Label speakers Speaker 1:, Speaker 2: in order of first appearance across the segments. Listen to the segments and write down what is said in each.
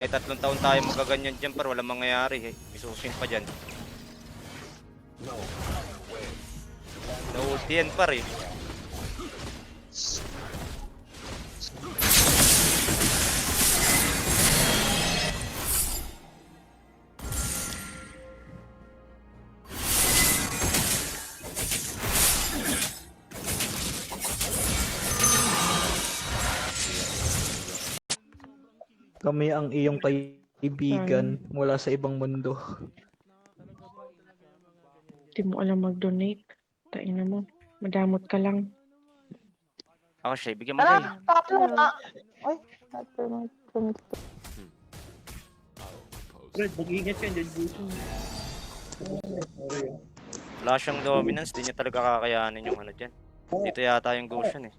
Speaker 1: Eh, 3 taon tayo magaganyan dyan, par walang mangyayari eh. May susin pa dyan. Na-ulti yan, par eh.
Speaker 2: Kami ang iyong kaibigan mula sa ibang mundo.
Speaker 3: Di mo alam mag-donate. Tain mo. Madamot ka lang.
Speaker 1: Ako siya, bigyan mo siya.
Speaker 4: Tatlo na. Ay,
Speaker 2: Fred, mag-ingat ka dyan, Gusto.
Speaker 1: Wala siyang dominance, di niya talaga kakayanin yung ano dyan. Dito yata yung Goshen eh.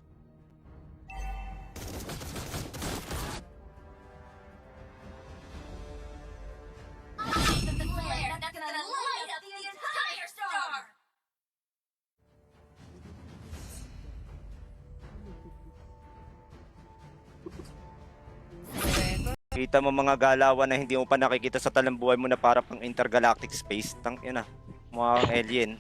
Speaker 1: Kita mo mga galawan na hindi mo pa nakikita sa talambuhay mo na para pang intergalactic space. Tang ina, mukhang alien.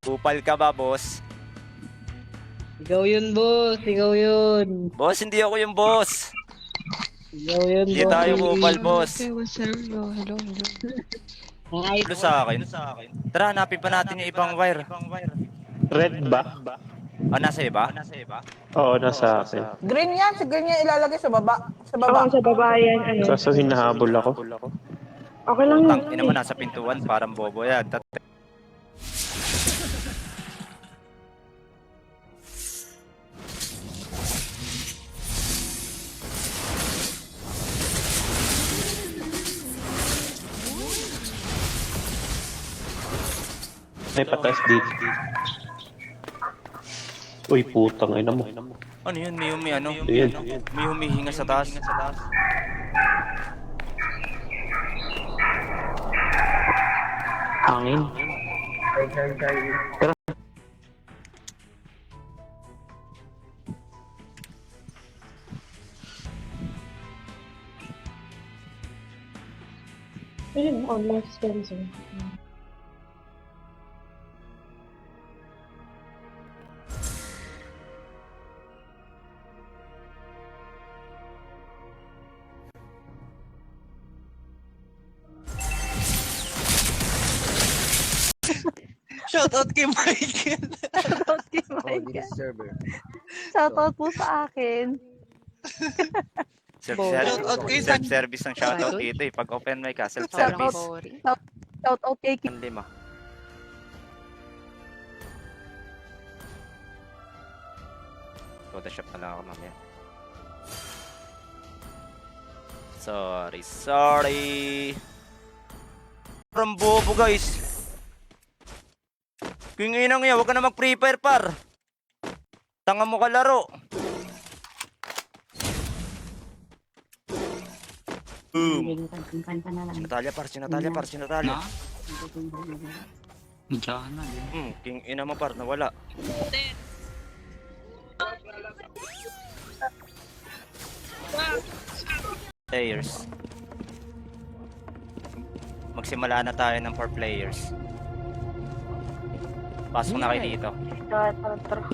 Speaker 1: Kupal ka ba, boss?
Speaker 5: Ikaw yun, boss. Ikaw yun.
Speaker 1: Boss, hindi ako yung boss.
Speaker 5: Ikaw yun,
Speaker 1: Hindi
Speaker 5: boss.
Speaker 1: tayo kupal, boss.
Speaker 3: Hello.
Speaker 5: Ay,
Speaker 1: Ano sa akin? Tara, hanapin pa natin yung ibang wire.
Speaker 6: Red ba?
Speaker 1: Ah, nasa iba?
Speaker 6: Oo, nasa akin.
Speaker 4: green yan. Si green yan ilalagay sa baba. Sa baba.
Speaker 3: Oo, sa baba yan. Ano?
Speaker 6: Sa hinahabol ako.
Speaker 3: Okay lang
Speaker 1: Tang
Speaker 3: yun.
Speaker 1: ina mo, nasa pintuan, parang bobo yan.
Speaker 6: May patas dito. Uy, putang ina mo.
Speaker 1: Ano yun? May ano?
Speaker 6: Ayan.
Speaker 1: May humihinga sa taas.
Speaker 6: Hangin. Pero
Speaker 3: Ayun, online Spencer.
Speaker 5: shoutout kay Michael.
Speaker 7: Shoutout kay Michael. Shoutout po sa akin.
Speaker 5: Shoutout kay San.
Speaker 1: Self-service ang shoutout dito eh. Pag open mic ka,
Speaker 7: Shoutout,
Speaker 1: self-service.
Speaker 7: shoutout kay
Speaker 1: Ang 5. Photoshop na lang ako mamaya. Sorry. From bobo guys. Kingin nga, huwag ka na mag-prepare par. Tanga mo ka laro. Boom. Sinatalya par. King ina mo par, nawala. Players. Magsimula na tayo ng 4 players. Pasok na kayo dito.
Speaker 4: Tara.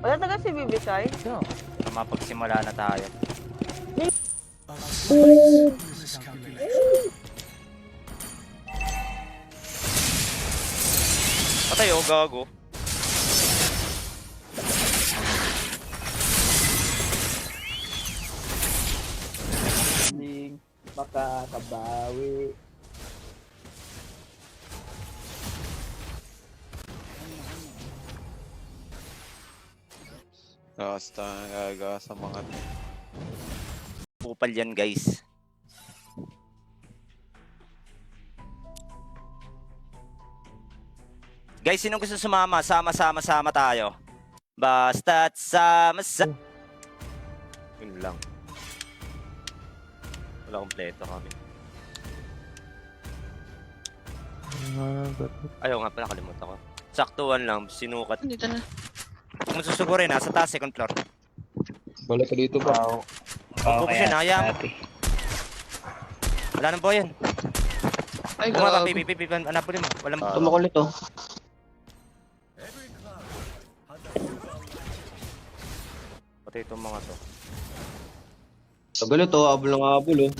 Speaker 4: Wala taga si Bibisay?
Speaker 1: Mapagsimula na tayo. Patay oh, gago.
Speaker 2: Makakabawi.
Speaker 8: Basta nagaga sa mga
Speaker 1: Kupal yan guys. Guys, sino gusto sumama? Sama tayo. Basta't sama-sama. Yun lang. Wala kompleto kami. Ayaw nga pala, kalimutan ko. Saktuan lang, sinukat.
Speaker 5: Dito na.
Speaker 1: Kung susugurin, nasa taas, second floor.
Speaker 9: Balik ka dito ba?
Speaker 1: Focus yun, hayaan mo. Wala nang boyan.
Speaker 5: Ay,
Speaker 1: Bumaba,
Speaker 5: gago.
Speaker 1: pipi, anapulin mo. Walang...
Speaker 6: Tumukulit oh.
Speaker 1: Pati itong mga to.
Speaker 9: Tagal ito, abol ng abol oh.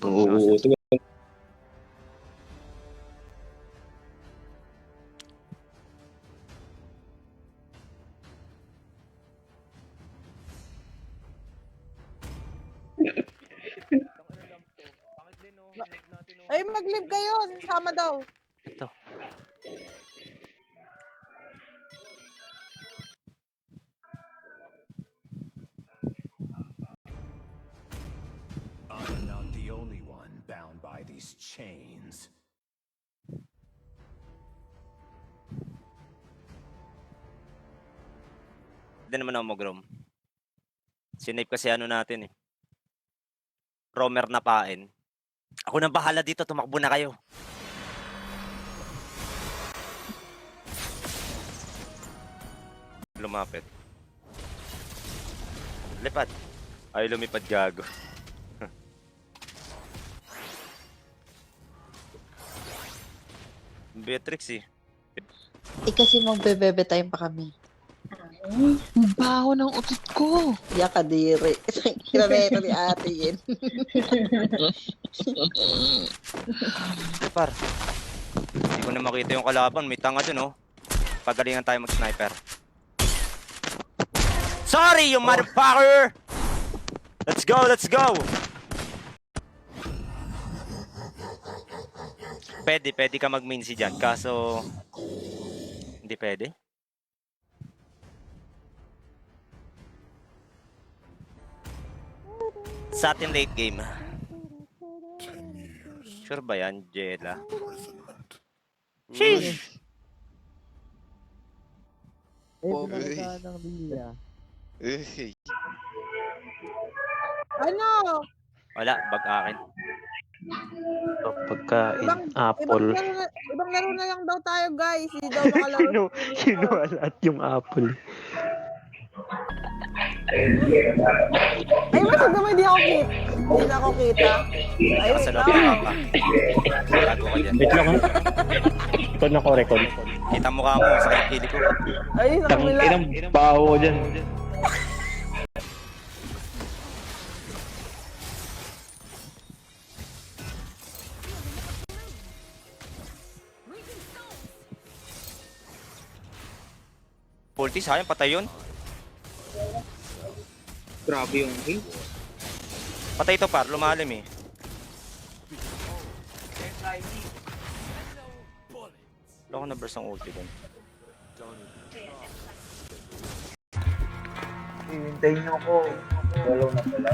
Speaker 9: Oo, ito.
Speaker 4: Ay, mag-live kayo. Sama daw.
Speaker 1: Ito.
Speaker 10: I'm not the only one bound by these chains.
Speaker 1: Hindi naman ako mag-roam. Sinape kasi ano natin eh. Roamer na pain. Ako nang bahala dito, tumakbo na kayo. Lumapit. Lipad. Ay, lumipad gago. Beatrix eh.
Speaker 7: Kasi magbebebe time pa kami.
Speaker 5: Ang baho ng utot ko.
Speaker 7: Yakadiri. Kilometro ni ate yun.
Speaker 1: Par. Hindi ko na makita yung kalaban. May tanga dun oh. Pagalingan tayo mag-sniper. Sorry, you motherfucker! Let's go, let's go! Pwede ka mag-main si Jan. Kaso, hindi pwede. Sa atin late game. Sure ba yan, Jela? Sheesh!
Speaker 4: Ano?
Speaker 1: Wala, bag akin.
Speaker 6: Pagkain, apple.
Speaker 4: Ibang laro na lang daw tayo, guys. Hindi daw makalaro.
Speaker 6: Sino alat yung apple?
Speaker 4: Ay, mas naman hindi ako kita. Hindi na ako kita. Ay,
Speaker 1: Nasa
Speaker 4: wait
Speaker 1: loob ka
Speaker 4: lang.
Speaker 1: pa. Gago ka dyan.
Speaker 6: Wait lang ha. Ito na ko record.
Speaker 1: Kita mukha mo sa kili ko.
Speaker 4: Ay, sa kabila.
Speaker 6: Inang baho dyan.
Speaker 1: Ulti, sayang, patay yun.
Speaker 5: Grabe yung heal.
Speaker 1: Patay ito par, lumalim eh. Wala ko na burst ang ulti dun.
Speaker 2: Hihintayin niyo ako. Wala na pala.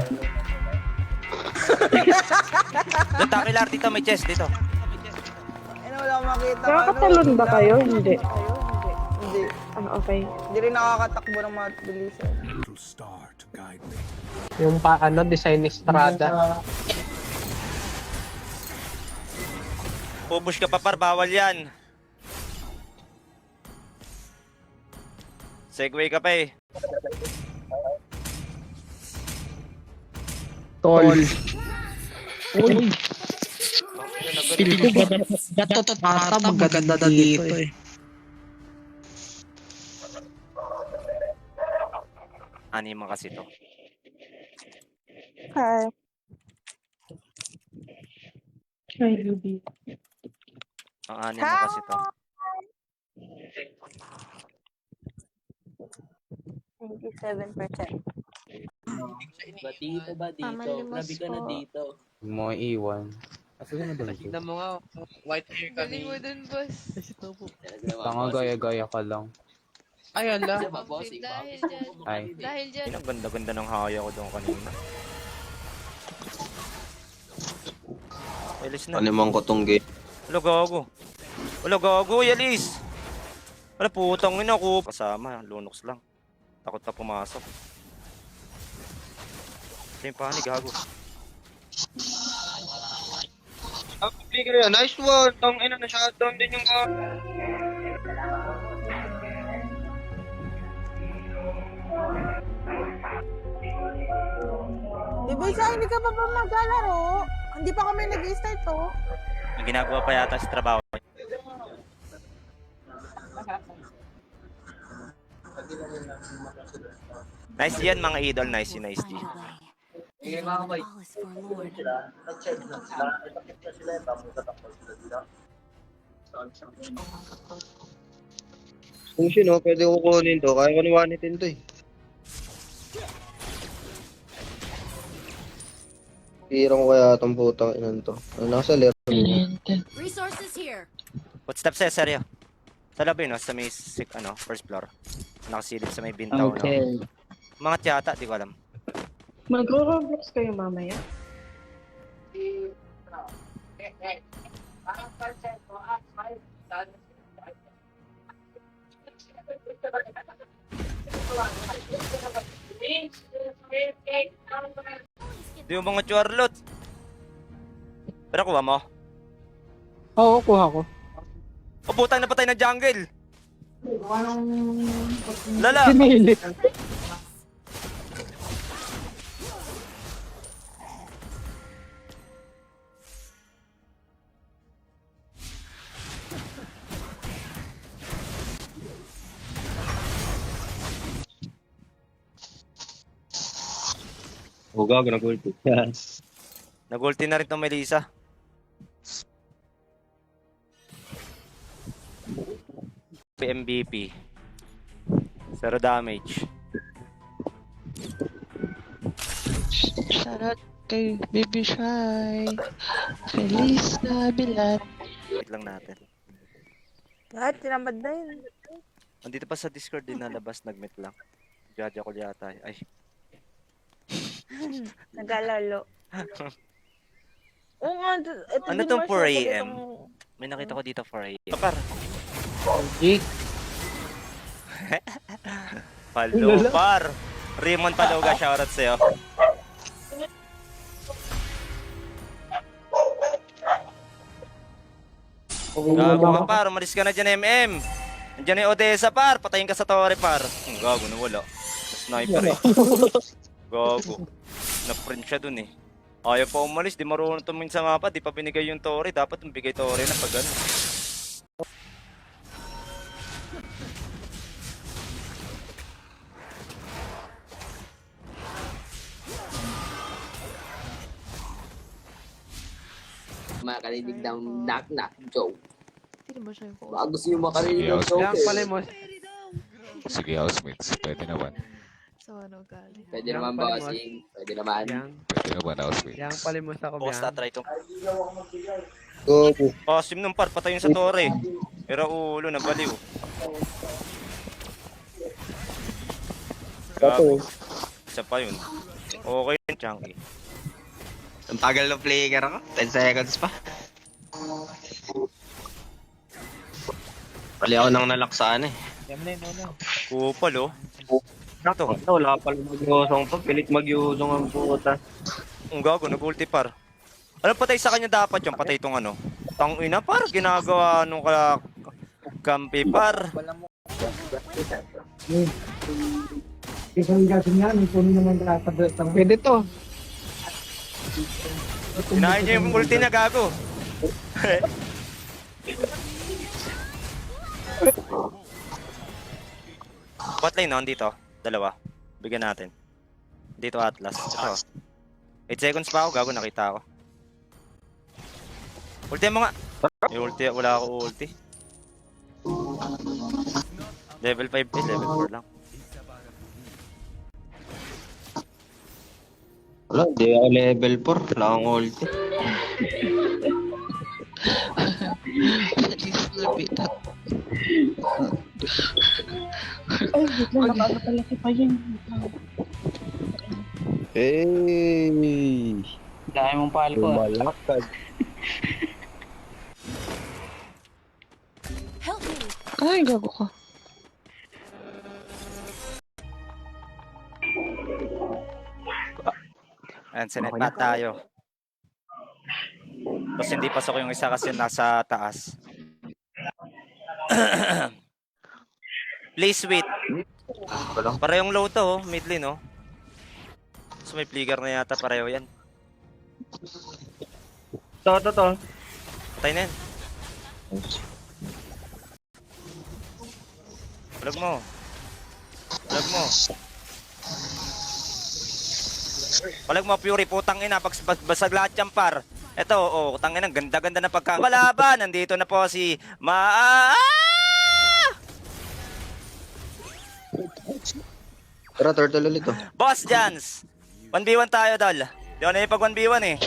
Speaker 1: Doon, takilar dito, may chest dito.
Speaker 4: Ay, wala akong makita.
Speaker 3: Nakakatalon ba kayo? Hindi.
Speaker 4: Hindi.
Speaker 3: Ah, okay.
Speaker 4: Hindi rin nakakatakbo ng mabilisan.
Speaker 10: Little star to guide me.
Speaker 5: Yung design ni Strada.
Speaker 1: Pupush ka pa par, bawal yan. Segway ka pa eh.
Speaker 5: Tol. Uy. Pili ko bato ata maganda dito eh.
Speaker 1: Anima kasi to.
Speaker 4: Hi.
Speaker 3: Ay, Ruby.
Speaker 1: Ang anima kasi to.
Speaker 4: 97%.
Speaker 7: Ba dito? Grabe ka na dito.
Speaker 9: Mo iwan.
Speaker 5: Tignan mo nga, white hair kami.
Speaker 11: Galing mo dun, boss.
Speaker 9: Tanga gaya-gaya ka lang.
Speaker 5: Ay, ala.
Speaker 11: Dahil dyan.
Speaker 9: Ay.
Speaker 11: Dahil dyan.
Speaker 1: Ang ganda-ganda ng haya ko doon kanina. Elis na.
Speaker 9: Animang ko tong game.
Speaker 1: Wala gago. Wala gago, Yalis. Wala, putang ina ko. Kasama, Lunox lang. Takot na pumasok. Ito yung panig, gago.
Speaker 9: Flicker yan. Nice one. Tang ina na shutdown din yung
Speaker 4: Bibisay, hindi ka pa ba maglalaro? Hindi pa kami nag-start to.
Speaker 1: May ginagawa pa yata sa trabaho. Nice yan mga idol. Nice yun, nice G.
Speaker 9: Kung sino, pwede ko kunin to. Kaya ko niwanitin to eh. Hirang ko kaya itong putang inan to. Nasa lero.
Speaker 5: Cliente.
Speaker 11: Resources here.
Speaker 1: Footsteps eh, seryo. Sa labi, no? Sa may first floor. Nakasilip sa may bintaw, no? Mga tiyata, di ko alam.
Speaker 3: Magro-roblox kayo mamaya?
Speaker 1: Di mo mga Charlotte. Pero kuha mo.
Speaker 6: Oo, kuha ko.
Speaker 1: O putang na patay na jungle. Lala.
Speaker 6: Pinilit.
Speaker 9: O gago, nag-ulti.
Speaker 1: Nag-ulti na rin tong Melissa. MVP. 0 damage.
Speaker 5: Shoutout kay Baby Shy. Feliz na bilat.
Speaker 1: Wait lang natin.
Speaker 4: Lahat, tinamad na yun.
Speaker 1: Andito pa sa Discord din nalabas, nag-meet lang. Jaja ko yata. Ay.
Speaker 4: Nag-alalo. Oo nga, ito
Speaker 1: Ano
Speaker 4: din
Speaker 1: tong
Speaker 4: ba
Speaker 1: 4
Speaker 4: siya?
Speaker 1: AM?
Speaker 4: Itong-
Speaker 1: May nakita ko dito 4 AM. Par. Palo, par. Raymond Paloga, shoutout sa'yo. Gago ka par, umalis ka na dyan MM. Nandiyan na yung Odessa par, patayin ka sa torre par. Gago na wala. Sniper eh. Gago. Na-print siya dun eh. Ayaw pa umalis, di marunong tumingin sa mapa, di pa binigay yung torre. Dapat bigay torre na pag ano.
Speaker 12: Makarinig ng knock-knock joke.
Speaker 11: Sino ba siya yung
Speaker 12: Baka gusto nyo makarinig ng joke eh.
Speaker 8: Sige, housemates. Pwede naman.
Speaker 11: So ano gali?
Speaker 12: Pwede naman bossing. Pwede naman.
Speaker 8: Pwede naman, housemates.
Speaker 1: Boss, tatry ito.
Speaker 9: Goku.
Speaker 1: Pasim nung par, patayin sa torre. Pero ulo, nabaliw. Gago. Isa pa yun. Okay yun, Chunky.
Speaker 9: Ang tagal ng flicker ko. 10 seconds pa. Pali ako nang nalaksaan eh.
Speaker 1: Kupal oh. Ito.
Speaker 9: Wala pala mag-yusong to. Pilit mag-yusong ang puta.
Speaker 1: Ang gago, nag-ulti par. Ano patay sa kanya dapat yung patay itong ano? Tangina par, ginagawa nung kampi par.
Speaker 6: Pwede to.
Speaker 1: Kinain niya yung ulti niya, gago. Bot lane no, dito. Dalawa. Bigyan natin. Dito Atlas. Ito. 8 seconds pa ako, gago, nakita ako. Ulti mo nga. Yung ulti, wala ako ulti. Level 5 eh, level 4 lang.
Speaker 9: Wala, di ako level 4. Wala akong ulti.
Speaker 5: Feliz na bilat.
Speaker 3: Ay, wait lang, nakakapalaki pa yun.
Speaker 9: Hey!
Speaker 6: Dahil mong pahal ko.
Speaker 9: Lumalakad.
Speaker 11: Help me.
Speaker 5: Ay, gago ka.
Speaker 1: Ayan, sinet pa tayo. Tapos hindi pasok yung isa kasi nasa taas. Please wait. Parehong low to, mid lane, no? So may flicker na yata pareho yan.
Speaker 9: To.
Speaker 1: Patay na yan. Palag mo. Palag mo, Fury, putang ina, basag lahat yan, par. Eto, tangin, ang ganda-ganda na pagkakalaban. Nandito na po si
Speaker 9: Tara, turtle ulit to.
Speaker 1: Boss Jans. 1v1 tayo, dal. Di ako na yung pag 1v1 eh.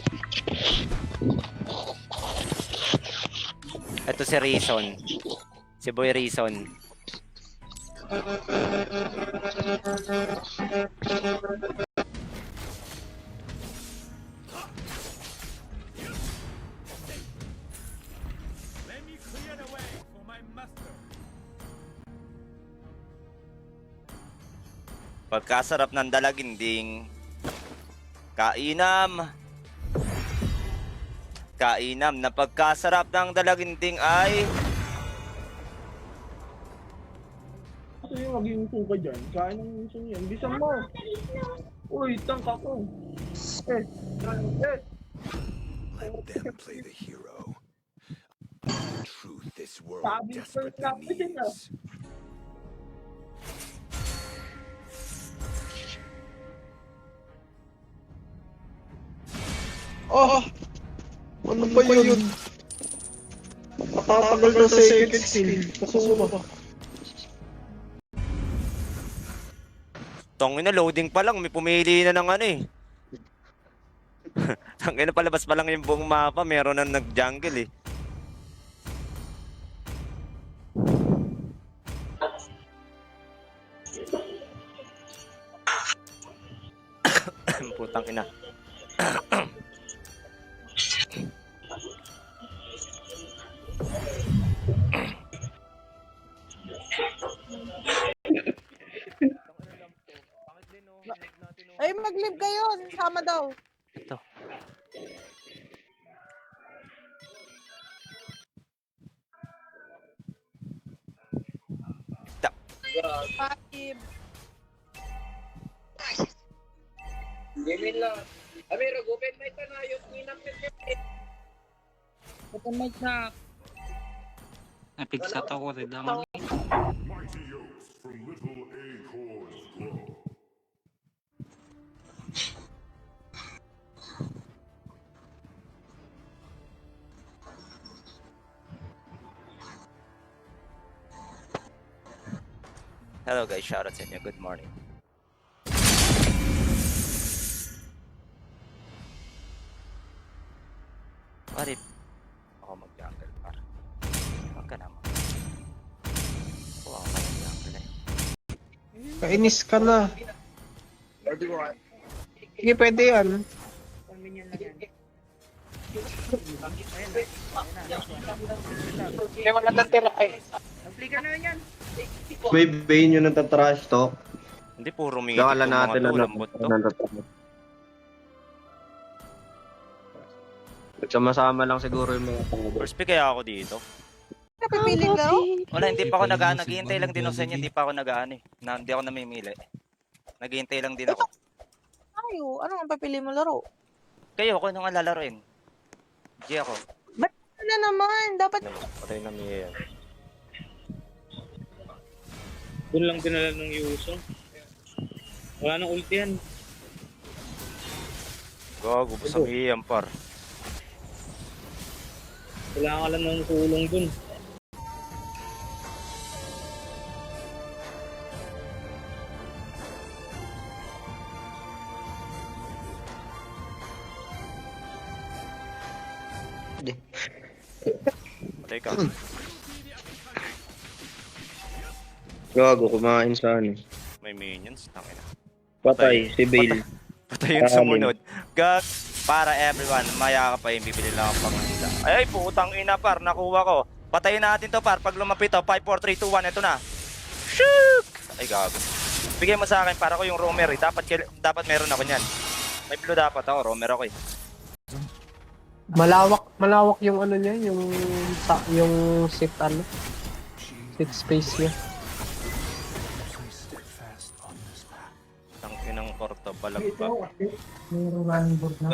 Speaker 1: Ito si Reason. Si Boy Reason. Pagkasarap ng dalaginding. Kainam na pagkasarap ng dalaginding ay
Speaker 6: Ito yung maging suka dyan. Kain ng gusto niyan. Bisan mo. Uy, tangka ko.
Speaker 10: Let them play the hero. Truth this world
Speaker 6: Sabi ko yung
Speaker 10: desperately
Speaker 6: napitin na.
Speaker 10: needs.
Speaker 6: Ano ba yun? Patatagal na sa second skill. Kasuma pa.
Speaker 1: tongin na loading pa lang, may pumili na ng ano eh. Tangina, palabas pa lang yung buong mapa, meron na nag-jungle eh. Putang ina.
Speaker 4: Ay, mag-live kayo. Sama daw.
Speaker 1: Ito.
Speaker 4: Five.
Speaker 12: Gaming lang. Amiro, open mic ka na. Yung ninapit ka.
Speaker 6: Open mic na.
Speaker 5: Napigsat ako rin naman.
Speaker 1: Hello guys, shout out sa inyo. Good morning. What if ako mag-jungle par? Huwag ka naman. Ako mag-jungle eh.
Speaker 6: Kainis ka na. Sige, pwede yan. May mga natira ay.
Speaker 9: May Bane yun ng tatrash talk.
Speaker 1: Hindi puro midi
Speaker 9: Dakala
Speaker 1: itong
Speaker 9: natin
Speaker 1: mga to,
Speaker 9: na
Speaker 1: lambot to.
Speaker 9: Nagsama-sama lang siguro yung mga pangulo.
Speaker 1: First pick kaya ako dito.
Speaker 4: Napipili ka?
Speaker 1: Wala, hindi pa ako nag-ano. Naghihintay lang din ako sa inyo. Hindi pa ako nag-ano eh. Hindi ako namimili. Naghihintay lang din ako.
Speaker 4: Ayo, ano ang papili mo laro?
Speaker 1: Kayo, kung anong lalaroin? G ako.
Speaker 4: Ba't na naman? Dapat
Speaker 1: Patay na Mia yan.
Speaker 6: Doon lang dinala ng Yuso. Wala nang ulti yan.
Speaker 1: Gago, basta Mia yan par.
Speaker 6: Kailangan ka lang ng tulong dun.
Speaker 1: Patay ka.
Speaker 9: Gago, kumain sa ano.
Speaker 1: May minions. Tangina.
Speaker 9: Patay, si Bale.
Speaker 1: Patay yung sumunod. Gag. Para everyone, maya ka pa yung bibili lang ang panganda. Ay, putang ina par, nakuha ko. Patayin natin to par, pag lumapit to, 5, 4, 3, 2, 1, ito na. Shook! Ay, gago. Bigay mo sa akin para ko yung roamer eh. Dapat meron ako niyan. May blue dapat ako, roamer ako eh.
Speaker 5: Malawak yung ano niya, yung sit ano. Sit space niya.
Speaker 1: Tangkin ng korto, balag pa.
Speaker 5: Mayroong running board na.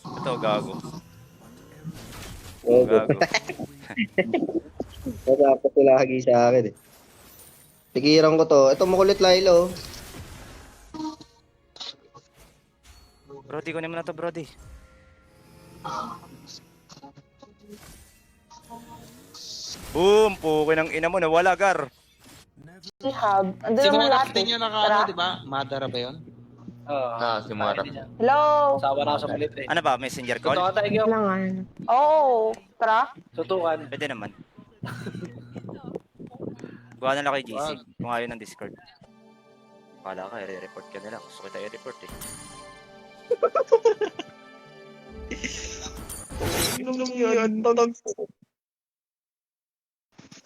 Speaker 1: Ito, gago.
Speaker 9: Oo.
Speaker 1: Gago.
Speaker 9: Dapat lagi sa akin eh. Tigiran ko to. Ito makulit Lilo.
Speaker 1: Brody, kunin mo na to, Brody. Boom! Pukin ng ina mo, nawala, Gar.
Speaker 7: Si Hub. Andun
Speaker 12: Si
Speaker 7: naman
Speaker 12: Mara
Speaker 7: lahat.
Speaker 12: din yung nakaano, di ba? Madara ba yun?
Speaker 8: Si Mara.
Speaker 7: Hello?
Speaker 12: Sawa na ako sa kulit eh.
Speaker 1: Ano ba, messenger call?
Speaker 12: Totoo tayo, Gyo.
Speaker 3: Kailangan.
Speaker 7: Oo. Tara.
Speaker 12: Tutukan.
Speaker 1: Pwede naman. Gawa na lang kay GC, kung ayaw ng Discord. Kala ka, i-report ka nila. Gusto kita i-report eh.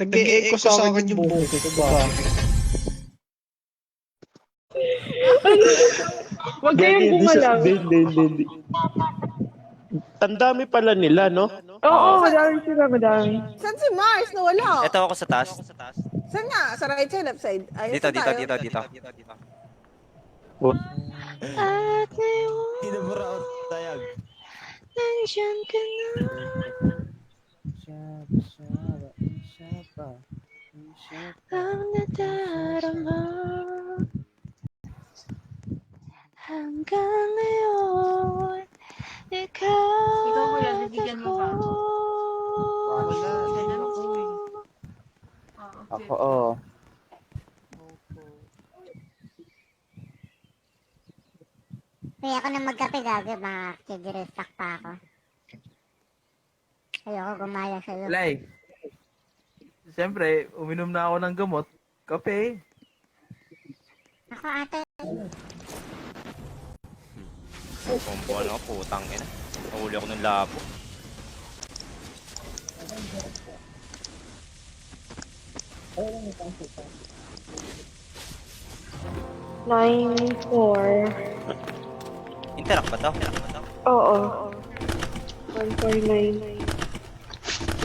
Speaker 5: Nag-e-echo sa akin yung buhok ko ba?
Speaker 3: Huwag kayong gumalaw.
Speaker 5: Hindi. Ang dami pala nila, no?
Speaker 3: Oo, madami sila, madami.
Speaker 4: Saan si Mars? Nawala.
Speaker 1: Ito ako sa taas.
Speaker 4: Saan nga? Sa right side, left side? Ay,
Speaker 1: Dito.
Speaker 7: At ngayon, nandiyan ka na. Ang nadarama. Hanggang ngayon, ikaw ako.
Speaker 5: Ako, oo.
Speaker 7: Kaya ako na magkape gabi, makakigirisak pa ako. Ayoko gumaya sa'yo.
Speaker 6: Lay. Siyempre, uminom na ako ng gamot. Kape.
Speaker 7: Ako ate.
Speaker 1: Combo ano, putang ina. Nahuli ako ng labo.
Speaker 3: Line 4.
Speaker 1: Interact ba to?
Speaker 3: Oo. 149.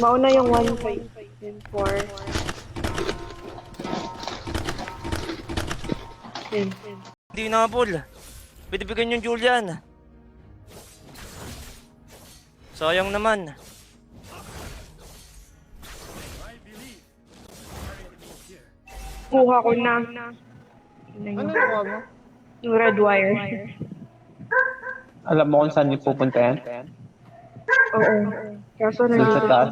Speaker 3: Mauna yung 1.5 and 4. Yan.
Speaker 1: Hindi na ball. Pwede bigyan yung Julian. Sayang naman.
Speaker 3: Kuha ko na.
Speaker 4: Ano nakuha mo?
Speaker 3: Yung red wire.
Speaker 5: Alam mo kung saan niyo pupunta yan?
Speaker 3: Oo. Kaso
Speaker 5: Doon sa
Speaker 3: nandito.
Speaker 5: taas?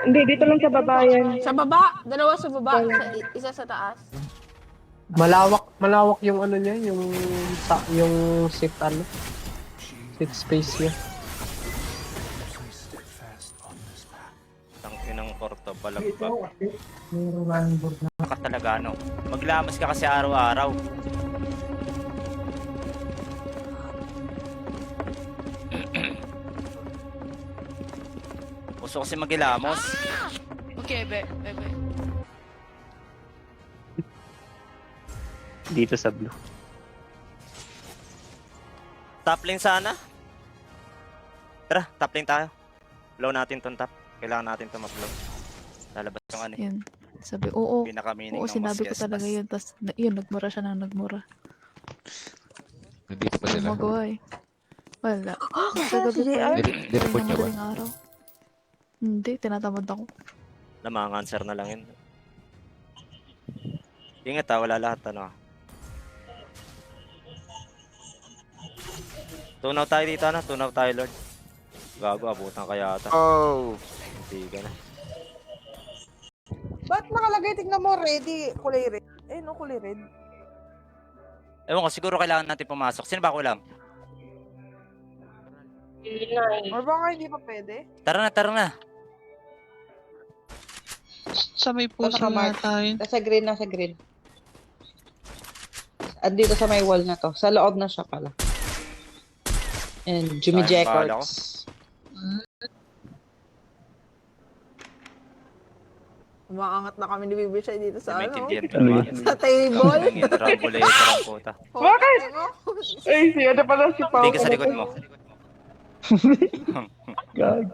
Speaker 3: Hindi, dito lang sa baba yan.
Speaker 4: Sa baba. Dalawa sa baba. Isa sa taas.
Speaker 5: Malawak yung ano niya, yung sit ano. Sit space niya.
Speaker 1: Tangkin ng korto, balag pa.
Speaker 5: Mayroong running board na.
Speaker 1: Ka talaga no. Maglamas ka kasi araw-araw. Gusto kasi magilamos.
Speaker 11: Okay, be.
Speaker 5: Dito sa blue.
Speaker 1: Top lane sana. Tara, top lane tayo. Blow natin tong top. Kailangan natin to ma-blow. Lalabas yung ano.
Speaker 11: Yan. Sabi, oo.
Speaker 1: Pinaka-meaning
Speaker 11: Oo,
Speaker 1: ng
Speaker 11: sinabi ko
Speaker 1: Mosquestas.
Speaker 11: talaga yun. Tapos, yun, nagmura siya ng nagmura.
Speaker 8: Nandito pa
Speaker 11: Ano
Speaker 8: sila.
Speaker 11: magawa eh. Wala. Sa gabi ko yun.
Speaker 8: Nireport niya ba?
Speaker 11: madaling araw. Hindi, tinatamad ako.
Speaker 1: Lamang answer na lang yun. Ingat ha, wala lahat ano. Tunaw tayo dito na, tunaw tayo Lord. Gago, abutan kaya ata.
Speaker 8: Oh!
Speaker 1: Hindi ka na.
Speaker 4: Ba't nakalagay? Tingnan mo, ready. Kulay red. Eh, no, kulay red.
Speaker 1: Ewan ko, siguro kailangan natin pumasok. Sino ba kulam?
Speaker 4: Or baka hindi pa pwede?
Speaker 1: Tara na.
Speaker 5: Sa may puso na tayo.
Speaker 7: Nasa green. Andito sa may wall na to. Sa loob na siya pala. And Jimmy
Speaker 1: Sayang, bahala
Speaker 7: Jackards.
Speaker 4: Umaangat na kami ni Bibisay dito sa
Speaker 1: May
Speaker 4: ano.
Speaker 1: maintindihan ka ba?
Speaker 4: Sa table.
Speaker 1: Ang tramboleta ng puta.
Speaker 3: Bakit? Ay, siya na pala si Pao.
Speaker 1: Hindi ka sa likod mo.
Speaker 6: Gag.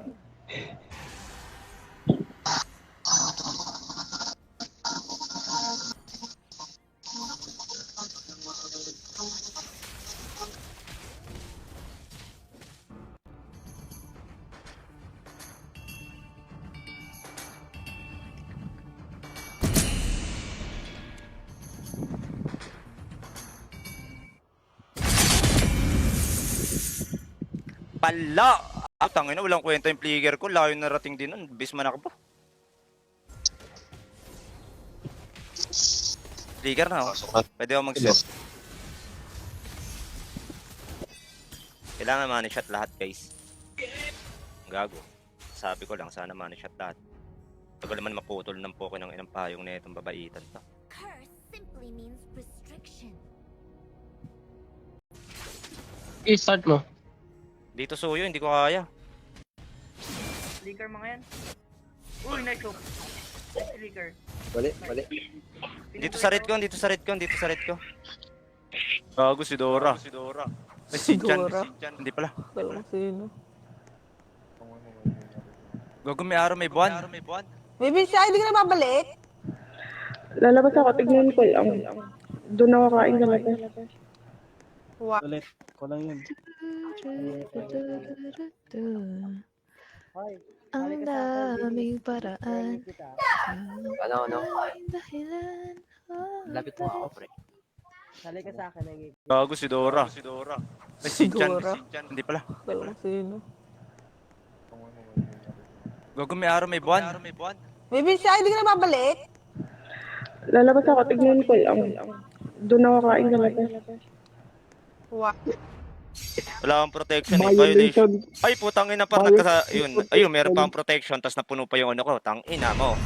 Speaker 1: Pala! Ah, tangin na, walang kwenta yung flicker ko. Layo narating din nun. Bisman ako po. Flicker na ako. Pwede ako mag-set. Kailangan money shot lahat, guys. Gago. Sabi ko lang, sana money shot lahat. Tagal naman maputol ng poke ng inang payong na itong babaitan to.
Speaker 7: Curse simply means restriction.
Speaker 5: I-start mo.
Speaker 1: Dito suyo, hindi ko kaya.
Speaker 12: Flicker mga yan. Uy, nice hook. Flicker.
Speaker 9: Mali, mali.
Speaker 1: Dito sa red ko, dito sa red ko, dito sa red ko. Gago si Dora. Ay, si Chan. Hindi pala.
Speaker 4: Walang sino.
Speaker 1: Gago, may araw, may buwan.
Speaker 4: Bibisay, hindi ka na babalik?
Speaker 3: Lalabas ako, tignan ko lang. Doon ako kain sa labas.
Speaker 6: Ulit. Ko lang yun.
Speaker 11: Ang daming paraan.
Speaker 5: Ano?
Speaker 11: Dahilan.
Speaker 5: Lapit mo ako, pre.
Speaker 1: Gago si Dora. Ay, si Chan. Hindi pala.
Speaker 4: Walang sino.
Speaker 1: Gago, may araw, may buwan.
Speaker 4: Bibisay, hindi ka na babalik?
Speaker 3: Lalabas ako, tignan ko lang. Doon ako kain sa labas.
Speaker 1: Wala kang protection, eh. Violation. Ay, putang ina, parang ayun, meron pa akong protection, tapos napuno pa yung ano ko. Tang ina mo.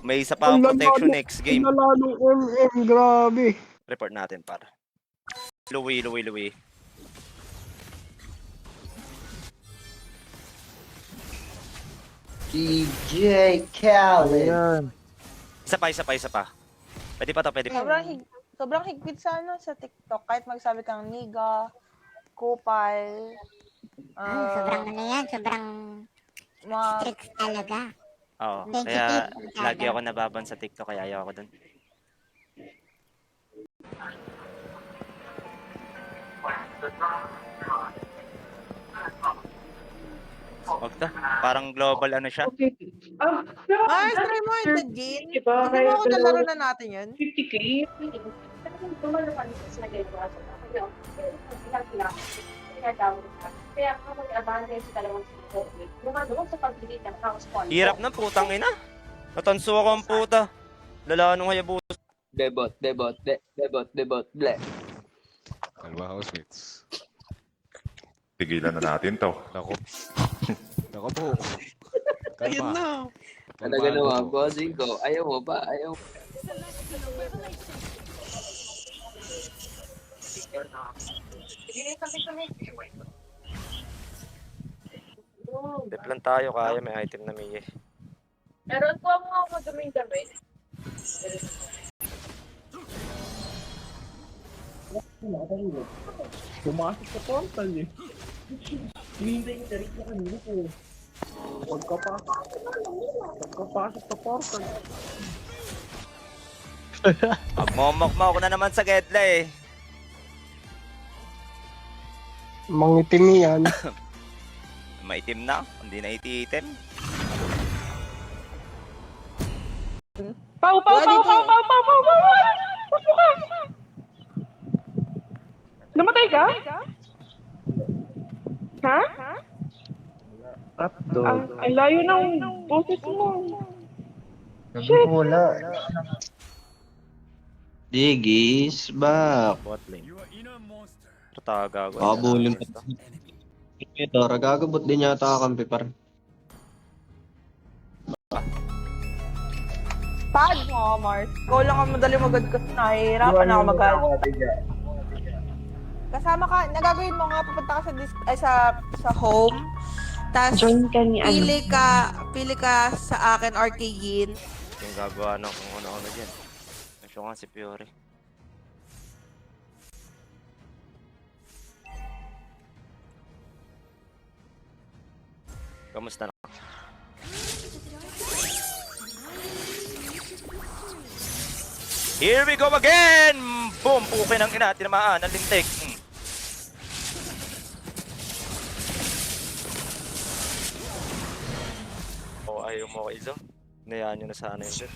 Speaker 1: May isa pa akong protection next game.
Speaker 6: Nalalong MM, grabe.
Speaker 1: Report natin, para. Louie.
Speaker 9: DJ Khaled.
Speaker 6: Ayan.
Speaker 1: Isa pa. Pwede pa to.
Speaker 4: Sobrang higpit sa ano sa TikTok. Kahit magsabi kang niga, kupal,
Speaker 7: Sobrang ano yan, sobrang
Speaker 4: mga
Speaker 7: strict talaga.
Speaker 1: Oo,
Speaker 7: Sensitive
Speaker 1: kaya
Speaker 7: masyado.
Speaker 1: lagi ako nababan sa TikTok, kaya ayaw ako dun. Wag to. Parang global ano siya.
Speaker 3: Okay.
Speaker 4: Ay, try mo yun, Jean.
Speaker 3: Diba?
Speaker 4: Hindi mo ako nalaro na natin yun.
Speaker 3: 50k?
Speaker 1: Hirap na, putang ina. Natanso ako ang puta. Lala nung Hayabusa.
Speaker 5: Debot, ble.
Speaker 8: Kalma, housemates.
Speaker 10: Tigilan na natin to.
Speaker 8: Nako. Nako po. Kalma.
Speaker 5: Ano ganawa, bossing ko? Ayaw mo ba? Ayaw mo.
Speaker 1: Dip lang tayo, kaya may item na Mie.
Speaker 3: Meron po ako maduming damit.
Speaker 6: Pumasok sa portal eh. Hinihintay ko na rin na kanina ko. Pagkapasok sa portal.
Speaker 1: Magmomokma ako na naman sa Gedla eh.
Speaker 5: Mangitim yan.
Speaker 1: Maitim na, hindi na iti-item.
Speaker 3: Pau! Namatay ka? Ha? Ang layo ng boses mo. Shit!
Speaker 9: Digis, back.
Speaker 1: Bot lane. Tataga ko.
Speaker 9: Kabulin pa. Ito, ragagabot din yata kakampi par.
Speaker 4: Pag mo, Mars. Ikaw lang ang madali magad kasi nahihirapan ako mag Kasama ka, nagagawin mo nga, pupunta ka sa home. Tapos,
Speaker 3: Join ka ni ano.
Speaker 4: pili ka sa akin or kay Yin.
Speaker 1: Yung gagawa ng kung ano-ano dyan. Medyo nga si Fiore. Kamusta na? Here we go again! Boom! Pukin ang ina, tinamaan ang lintik. Oh, ayaw mo kay Izo. Nayaan nyo na sana yun dun.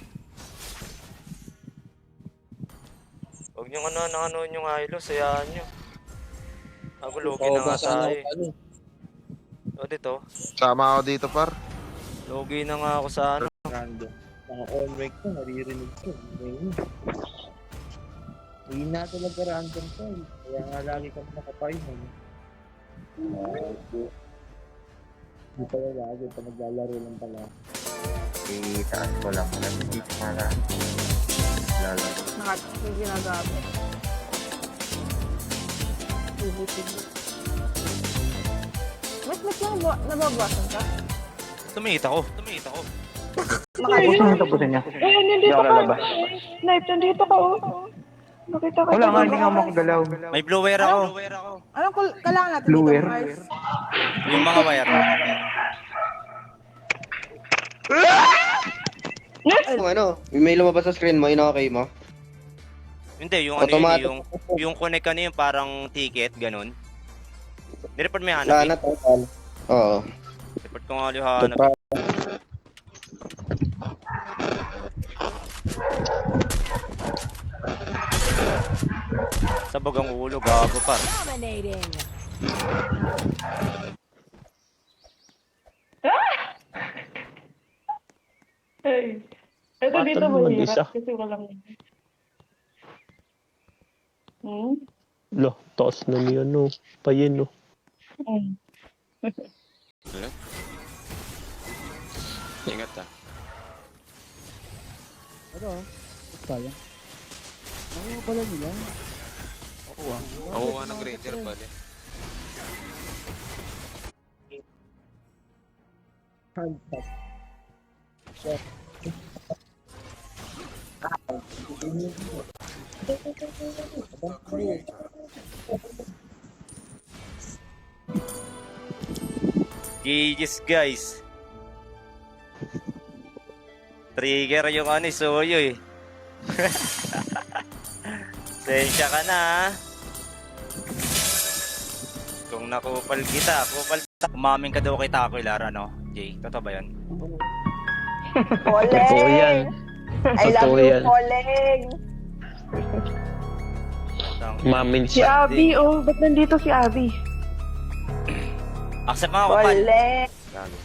Speaker 1: Huwag nyo ano yung Hilo, sayaan nyo. Ako logi na nga tayo eh. O dito,
Speaker 8: Sama ako dito, par.
Speaker 1: logi na nga ako sa ano.
Speaker 6: Random. Mga on mic ko, naririnig ko. Hindi na talaga random to. Kaya nga lagi kami nakapahiman. Hindi pala lagi pa naglalaro lang pala.
Speaker 9: Itaas ko lang. Hindi ko na lalaro.
Speaker 4: Yung ginagamit. Sige. Mas lang nababawasan ka?
Speaker 1: Tumingit ako.
Speaker 2: Ano tapusin niya?
Speaker 3: Nandito ka. Snipe, nandito ka, oh. Nakita ka.
Speaker 2: Wala nga, hindi nga makagalaw.
Speaker 1: May blue wire ako.
Speaker 4: Anong kailangan natin
Speaker 2: Blue
Speaker 4: dito,
Speaker 2: wire?
Speaker 4: Mars?
Speaker 1: Yung mga wire.
Speaker 9: Yung ano, may lumabas sa screen mo, okay mo?
Speaker 1: Hindi, yung ano
Speaker 9: Automatic.
Speaker 1: yun, yung connect ka na yung parang ticket, ganun. Nireport mo yung
Speaker 9: Wala
Speaker 1: hanap
Speaker 9: na, total. Oo.
Speaker 1: Report ko nga yung hanap. Sabog ang ulo, gago pa.
Speaker 3: Hey. Ito
Speaker 5: Patol
Speaker 3: dito
Speaker 5: mo mag-isa.
Speaker 3: mahirap kasi walang...
Speaker 5: Lo, taas na niya, no. Payin, no.
Speaker 8: Ingat ah. Nakuha ng Granger pala.
Speaker 1: GG's guys. Trigger yung ano, Soyo eh. Sensya ka na ha. Kung nakupal kita, kupal. Umaming ka daw kay Takoy Lara, no? Jay, totoo ba yan?
Speaker 5: Totoo yan.
Speaker 4: I love
Speaker 5: Totoo
Speaker 4: you,
Speaker 5: yan.
Speaker 4: Poleng.
Speaker 5: Mamin
Speaker 3: Si
Speaker 5: siya.
Speaker 3: Abby, oh. Ba't nandito si Abby?
Speaker 1: Accept mga kapal.
Speaker 4: Poleng.
Speaker 1: Gago.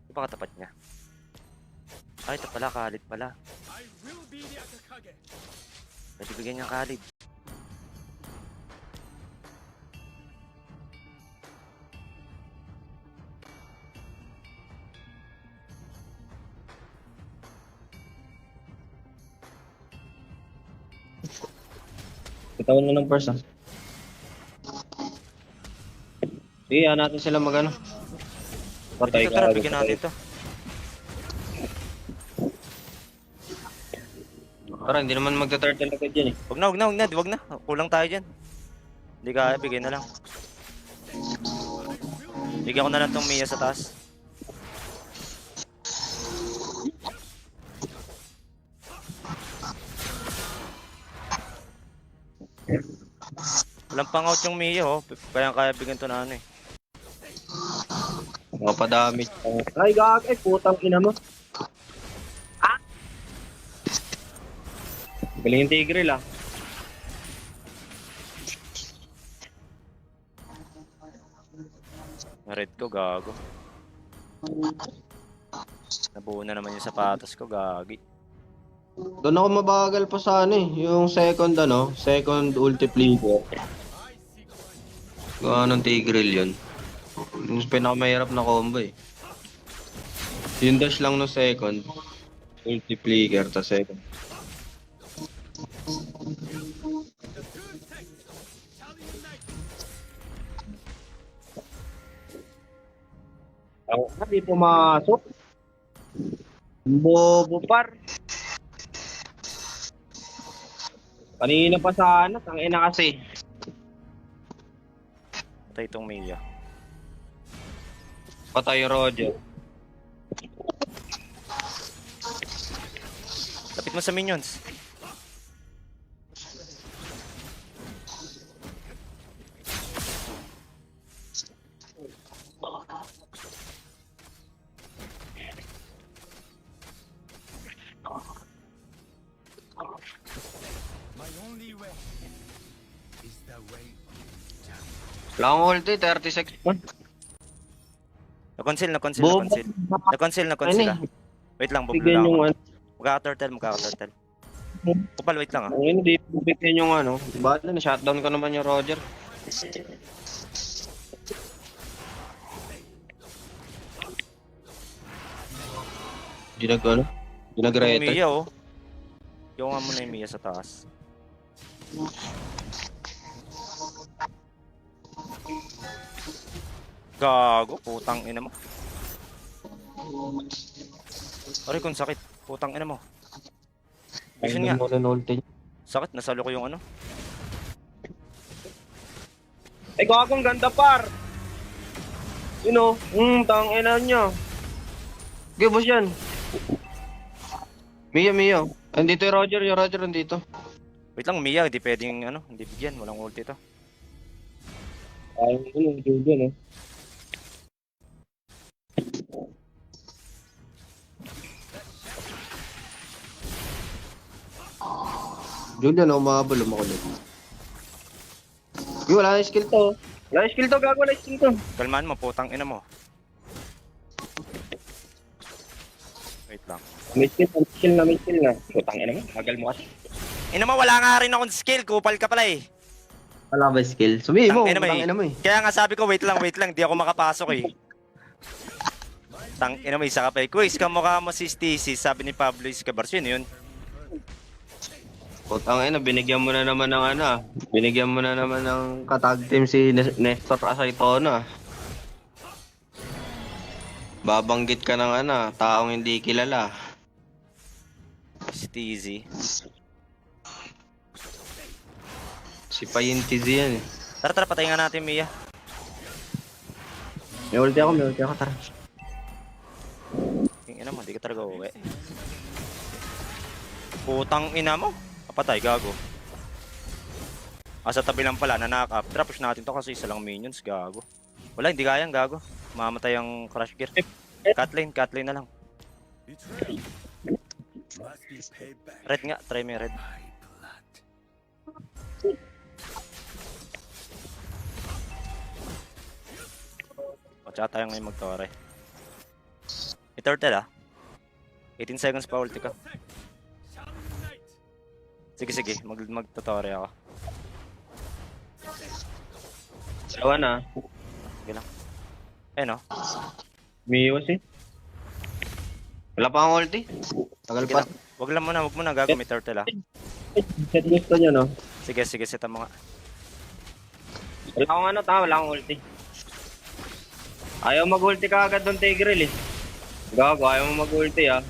Speaker 1: Di ba katapat niya? Ay, ito pala, Khalid pala. Pwede bigyan niyang Khalid.
Speaker 9: Bitawan mo ng person. Sige, natin sila magano. Patay
Speaker 1: Dito,
Speaker 9: ka.
Speaker 1: tara, bigyan natin ito.
Speaker 9: Parang hindi naman magta-turtle agad yan eh.
Speaker 1: Wag na. Kulang tayo dyan. Hindi kaya, bigyan na lang. Bigyan ko na lang tong Mia sa taas. Walang pang-out yung Mia, oh. Kaya bigyan to na ano eh.
Speaker 9: Mapadami. Ay, gag. Ay, putang ina mo. Galing yung Tigreal ah.
Speaker 1: Red ko, gago. Nabuo na naman yung sapatos ko, gagi.
Speaker 9: Doon ako mabagal pa sa ano eh. Yung second multiplier. Gawa ng Tigreal yun. Yung pinakamahirap na combo eh. Yung dash lang no second. Multiplier ta second.
Speaker 5: Ang di pumasok. Bobo par. Kanina pa sana, tangina kasi.
Speaker 1: Patay itong Mia.
Speaker 9: Patay Roger.
Speaker 1: Lapit mo sa minions.
Speaker 10: My only way is the way.
Speaker 9: Wala akong ulti, 30 seconds.
Speaker 1: Na-conceal.
Speaker 9: Bobo.
Speaker 1: Na-conceal
Speaker 9: Ano
Speaker 1: sila. Wait lang, bublo
Speaker 9: Bigyan
Speaker 1: lang
Speaker 9: yung
Speaker 1: ako.
Speaker 9: ano.
Speaker 1: Magkaka-turtle. Kupal, wait lang ah.
Speaker 9: Ang hindi bigyan yung ano. Bala na shutdown ko naman yung Roger. Ano?
Speaker 1: Yung
Speaker 9: Ginag-rete.
Speaker 1: Mia oh. Yung nga muna yung Mia sa taas. Gago, putang ina mo. Aray kung sakit, putang ina mo. Vision nga,
Speaker 9: Mo na ulti.
Speaker 1: sakit, nasalo ko yung ano.
Speaker 5: Ay, gagong ganda par. You know, tangina niya.
Speaker 9: Okay, boss yan. Mia. Andito yung Roger andito.
Speaker 1: Wait lang, Mia, hindi pwedeng ano, hindi bigyan, walang ulti to.
Speaker 5: Ay, Julian eh.
Speaker 9: Julian, umabol, umakulit. Uy, wala na yung skill to.
Speaker 5: Wala skill to, gago, wala skill to.
Speaker 1: Kalmaan mo, putang ina mo. Wait lang.
Speaker 5: May skill na. Putang ina mo, hagal mo kasi.
Speaker 1: Ina mo, wala nga rin akong skill, kupal ka pala eh.
Speaker 9: Wala ba skill? Sumihin mo,
Speaker 1: Tangina mo eh. Kaya nga sabi ko, wait lang, di ako makapasok eh. Ina mo, isa ka pa eh. Quiz, kamukha mo si Stacy, sabi ni Pablo Escobar. Yun yun.
Speaker 9: Putang ina, binigyan mo na naman ng ano. Binigyan mo na naman ng katag team si Nestor Asaytona. Babanggit ka ng ano, taong hindi kilala.
Speaker 1: Steezy.
Speaker 9: Si Payintiz yan eh.
Speaker 1: Tara, patayin nga natin, Mia.
Speaker 9: May ulti ako, tara.
Speaker 1: Ina mo, di ka talaga uwi. Putang ina mo. Kapatay, gago. Sa tabi lang pala, na-knock up. Tara, push natin to kasi isa lang minions, gago. Wala, hindi kayang, gago. Mamatay ang crush gear. Catlane na lang.
Speaker 10: Betrayal must be paid back.
Speaker 1: Red nga, try mo yung red.
Speaker 10: by blood.
Speaker 1: O, tsaka tayo ngayon mag-tore. I-turtle ah. 18 seconds pa ulti ka. Sige, mag-totore ako.
Speaker 5: Sawa na.
Speaker 1: Sige lang. No?
Speaker 5: Miwas eh.
Speaker 9: Wala pa akong ulti. Tagal
Speaker 1: Sige
Speaker 9: pa.
Speaker 1: lang. Wag mo na, gago, may turtle ah.
Speaker 5: Set gusto niya, no?
Speaker 1: Sige, set mo nga.
Speaker 5: Wala akong ulti. Ayaw mag-ulti ka agad doon, Tigreal eh. Gago, ayaw mo mag-ulti ah.